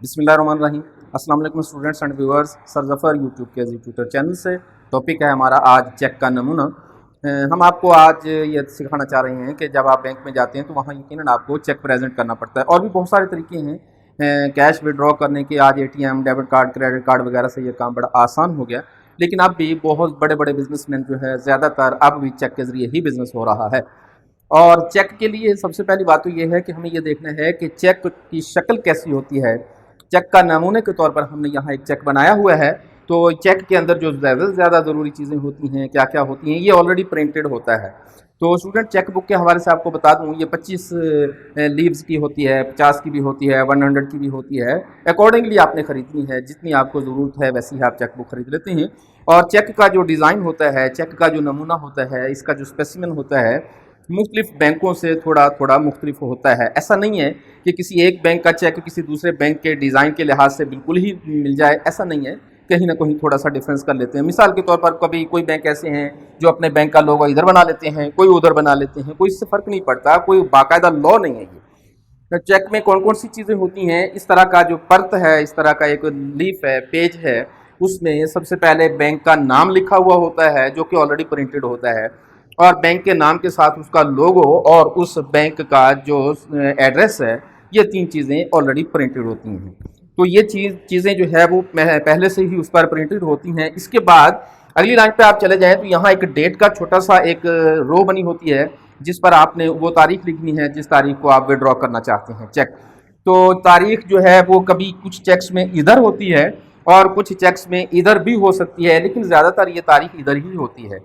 बिस्मिल्लाहिर्रहमानिर्रहीम। अस्सलाम वालेकुम students and viewers. Sir Zafar YouTube के ट्विटर चैनल से टॉपिक है हमारा आज चेक का नमूना। हम आपको आज ये सिखाना चाह रहे हैं कि जब आप बैंक में जाते हैं तो वहाँ यकीनन आपको चेक प्रेजेंट करना पड़ता है और भी बहुत सारे तरीके हैं कैश विड्रॉ करने के। आज ATM, debit card, credit card वगैरह से ये काम बड़ा आसान हो गया, लेकिन अब भी बहुत बड़े बड़े बिजनेसमैन जो है ज़्यादातर अब भी चेक के ज़रिए ही बिज़नेस हो रहा है। और चेक के लिए सबसे पहली बात तो ये है कि हमें ये देखना है कि चेक की शक्ल कैसी होती है। चेक का नमूने के तौर पर हमने यहाँ एक चेक बनाया हुआ है, तो चेक के अंदर जो ज़्यादा ज़रूरी चीज़ें होती हैं, क्या क्या होती हैं, ये ऑलरेडी प्रिंटेड होता है। तो स्टूडेंट चेक बुक के हवाले से आपको बता दूँ, ये 25 लीव्स की होती है, 50 की भी होती है, 100 की भी होती है। अकॉर्डिंगली आपने ख़रीदनी है, जितनी आपको ज़रूरत है वैसी ही आप चेक बुक खरीद लेते हैं। और चेक का जो डिज़ाइन होता है, चेक का जो नमूना होता है, इसका जो स्पेसिमेन होता है, मुख्तलिफ बैंकों से थोड़ा थोड़ा मुख्तलिफ होता है। ऐसा नहीं है कि किसी एक बैंक का चेक किसी दूसरे बैंक के डिज़ाइन के लिहाज से बिल्कुल ही मिल जाए, ऐसा नहीं है। कहीं ना कहीं थोड़ा सा डिफरेंस कर लेते हैं। मिसाल के तौर पर कभी कोई बैंक ऐसे हैं जो अपने बैंक का लोगो इधर बना लेते हैं, कोई उधर बना लेते हैं, कोई इससे फ़र्क नहीं पड़ता, कोई बाकायदा लॉ नहीं है ये। तो चेक में कौन कौन सी चीज़ें होती हैं, इस तरह का जो पर्त है, इस तरह का एक लीफ है, पेज है, उसमें सबसे पहले बैंक का नाम लिखा हुआ होता है जो कि ऑलरेडी प्रिंटेड होता है, और बैंक के नाम के साथ उसका लोगो और उस बैंक का जो एड्रेस है, ये तीन चीज़ें ऑलरेडी प्रिंटेड होती हैं। तो ये चीज़ें जो है वो पहले से ही उस पर प्रिंटेड होती हैं। इसके बाद अगली लाइन पे आप चले जाएं तो यहाँ एक डेट का छोटा सा एक रो बनी होती है, जिस पर आपने वो तारीख लिखनी है जिस तारीख को आप विड्रॉ करना चाहते हैं चेक। तो तारीख जो है वो कभी कुछ चेक्स में इधर होती है और कुछ चेक्स में इधर भी हो सकती है, लेकिन ज़्यादातर ये तारीख इधर ही होती है।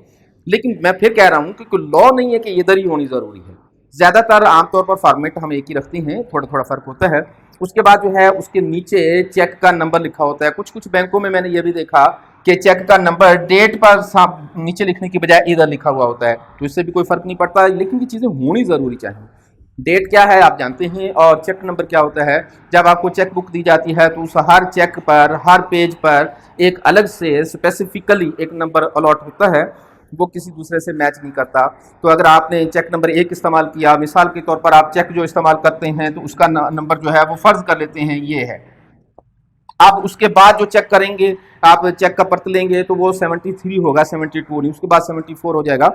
लेकिन मैं फिर कह रहा हूँ कि कोई लॉ नहीं है कि इधर ही होनी ज़रूरी है। ज़्यादातर आमतौर पर फॉर्मेट हम एक ही रखते हैं, थोड़ा थोड़ा फ़र्क होता है। उसके बाद जो है उसके नीचे चेक का नंबर लिखा होता है। कुछ कुछ बैंकों में मैंने ये भी देखा कि चेक का नंबर डेट पर नीचे लिखने की बजाय इधर लिखा हुआ होता है, तो इससे भी कोई फ़र्क नहीं पड़ता, लेकिन ये चीज़ें होनी ज़रूरी चाहिए। डेट क्या है आप जानते हैं, और चेक नंबर क्या होता है। जब आपको चेक बुक दी जाती है तो उस हर चेक पर, हर पेज पर एक अलग से स्पेसिफिकली एक नंबर अलॉट होता है, वो किसी दूसरे से मैच नहीं करता। तो अगर आपने चेक नंबर 1 इस्तेमाल किया, मिसाल के तौर पर आप चेक जो इस्तेमाल करते हैं तो उसका नंबर जो है वो फ़र्ज़ कर लेते हैं ये है। आप उसके बाद जो चेक करेंगे, आप चेक का पर्त लेंगे तो वो 73 होगा, 72 नहीं, उसके बाद 74 हो जाएगा।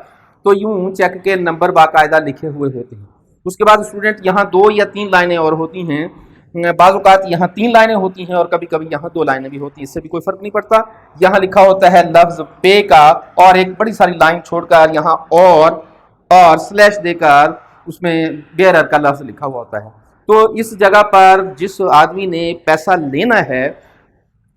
तो यूं चेक के नंबर बाकायदा लिखे हुए होते हैं। उसके बाद स्टूडेंट यहाँ 2 या 3 लाइनें और होती हैं। बाज़ औक़ात यहाँ 3 लाइनें होती हैं और कभी कभी यहाँ 2 लाइनें भी होती हैं, इससे भी कोई फ़र्क नहीं पड़ता। यहाँ लिखा होता है लफ्ज़ पे का, और एक बड़ी सारी लाइन छोड़कर यहाँ और स्लैश देकर उसमें बेयरर का लफ्ज़ लिखा हुआ होता है। तो इस जगह पर जिस आदमी ने पैसा लेना है,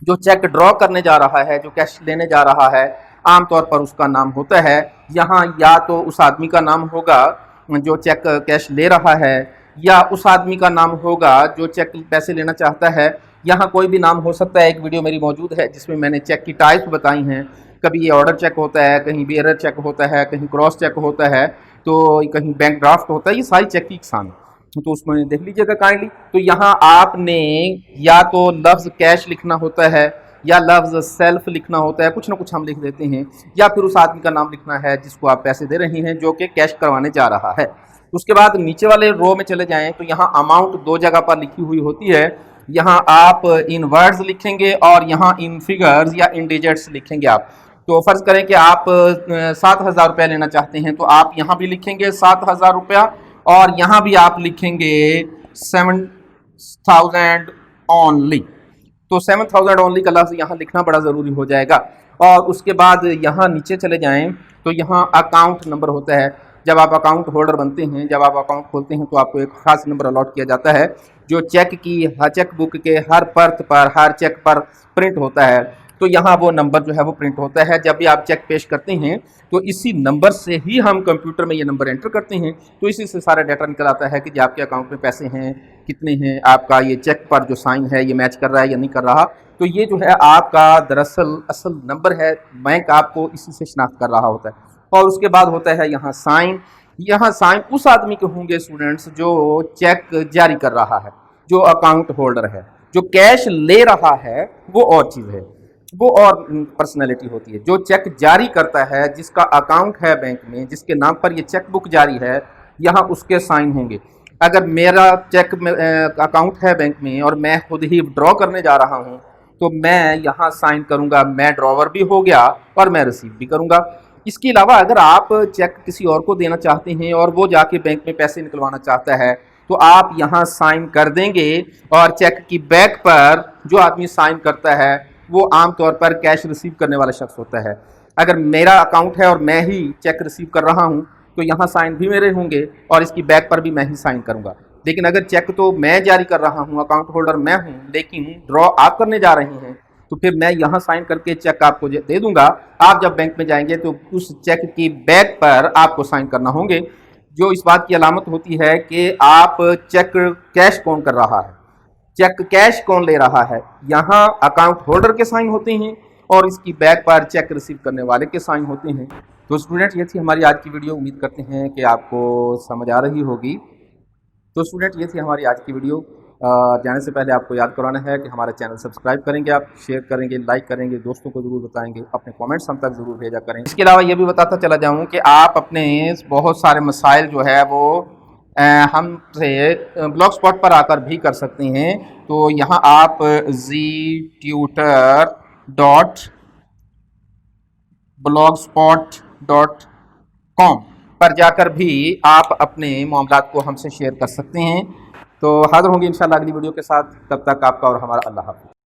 जो चेक ड्रॉ करने जा रहा है, जो कैश लेने जा रहा है, आमतौर पर उसका नाम होता है। यहाँ या तो उस आदमी का नाम होगा जो चेक कैश ले रहा है, या उस आदमी का नाम होगा जो चेक पैसे लेना चाहता है। यहाँ कोई भी नाम हो सकता है। एक वीडियो मेरी मौजूद है जिसमें मैंने चेक की टाइप्स बताई हैं। कभी ये ऑर्डर चेक होता है, कहीं बेयरर चेक होता है, कहीं क्रॉस चेक होता है, तो कहीं बैंक ड्राफ्ट होता है। ये सारी चेक की इकसाम है, तो उसमें देख लीजिएगा काइंडली। तो यहाँ आपने या तो लफ्ज़ कैश लिखना होता है, या लफ्ज़ सेल्फ लिखना होता है, कुछ ना कुछ हम लिख देते हैं, या फिर उस आदमी का नाम लिखना है जिसको आप पैसे दे रहे हैं, जो कि कैश करवाने जा रहा है। उसके बाद नीचे वाले रो में चले जाएं तो यहाँ अमाउंट 2 जगह पर लिखी हुई होती है। यहाँ आप इन वर्ड्स लिखेंगे और यहाँ इन फिगर्स या इन डिजिट्स लिखेंगे आप। तो फ़र्ज़ करें कि आप 7,000 रुपया लेना चाहते हैं, तो आप यहाँ भी लिखेंगे 7,000 रुपया, और यहाँ भी आप लिखेंगे 7,000 ओनली। तो 7,000 ओनली का लफ्ज़ यहाँ लिखना बड़ा ज़रूरी हो जाएगा। और उसके बाद यहाँ नीचे चले जाएं तो यहाँ अकाउंट नंबर होता है। जब आप अकाउंट होल्डर बनते हैं, जब आप अकाउंट खोलते हैं, तो आपको एक ख़ास नंबर अलॉट किया जाता है जो चेक बुक के हर पर्त पर, हर चेक पर प्रिंट होता है। तो यहाँ वो नंबर जो है वो प्रिंट होता है। जब भी आप चेक पेश करते हैं तो इसी नंबर से ही हम कंप्यूटर में ये नंबर एंटर करते हैं, तो इसी से सारा डाटा निकल आता है कि जी आपके अकाउंट में पैसे हैं, कितने हैं, आपका ये चेक पर जो साइन है ये मैच कर रहा है या नहीं कर रहा। तो ये जो है आपका दरअसल असल नंबर है, बैंक आपको इसी से शनाख्त कर रहा होता है। और उसके बाद होता है यहाँ साइन। यहाँ साइन उस आदमी के होंगे स्टूडेंट्स जो चेक जारी कर रहा है, जो अकाउंट होल्डर है। जो कैश ले रहा है वो और चीज़ है, वो और पर्सनैलिटी होती है। जो चेक जारी करता है, जिसका अकाउंट है बैंक में, जिसके नाम पर ये चेक बुक जारी है, यहाँ उसके साइन होंगे। अगर मेरा चेक अकाउंट है बैंक में और मैं खुद ही ड्रॉ करने जा रहा हूँ तो मैं यहाँ साइन करूँगा, मैं ड्रॉवर भी हो गया और मैं रिसीव भी करूँगा। इसके अलावा अगर आप चेक किसी और को देना चाहते हैं और वो जाके बैंक में पैसे निकलवाना चाहता है तो आप यहाँ साइन कर देंगे और चेक की बैक पर जो आदमी साइन करता है वो आमतौर पर कैश रिसीव करने वाला शख्स होता है। अगर मेरा अकाउंट है और मैं ही चेक रिसीव कर रहा हूँ तो यहाँ साइन भी मेरे होंगे और इसकी बैक पर भी मैं ही साइन करूँगा। लेकिन अगर चेक तो मैं जारी कर रहा हूँ, अकाउंट होल्डर मैं हूँ, लेकिन ड्रॉ आप करने जा रहे हैं, तो फिर मैं यहाँ साइन करके चेक आपको दे दूंगा। आप जब बैंक में जाएंगे तो उस चेक की बैक पर आपको साइन करना होंगे, जो इस बात की अलामत होती है कि आप चेक कैश कौन कर रहा है, चेक कैश कौन ले रहा है। यहाँ अकाउंट होल्डर के साइन होते हैं और इसकी बैक पर चेक रिसीव करने वाले के साइन होते हैं। तो स्टूडेंट, ये थी हमारी आज की वीडियो। उम्मीद करते हैं कि आपको समझ आ रही होगी। तो स्टूडेंट, ये थी हमारी आज की वीडियो। जाने से पहले आपको याद कराना है कि हमारा चैनल सब्सक्राइब करेंगे, आप शेयर करेंगे, लाइक करेंगे, दोस्तों को ज़रूर बताएंगे, अपने कमेंट्स हम तक ज़रूर भेजा करें। इसके अलावा ये भी बताता चला जाऊँ कि आप अपने बहुत सारे मसाइल जो है वो हमसे ब्लॉग स्पॉट पर आकर भी कर सकते हैं। तो यहाँ आप ztutor.blogspot.com पर जाकर भी आप अपने मामलात को हमसे शेयर कर सकते हैं। तो हाज़िर होंगे इंशाल्लाह अगली वीडियो के साथ। तब तक आपका और हमारा अल्लाह हाफ़िज़।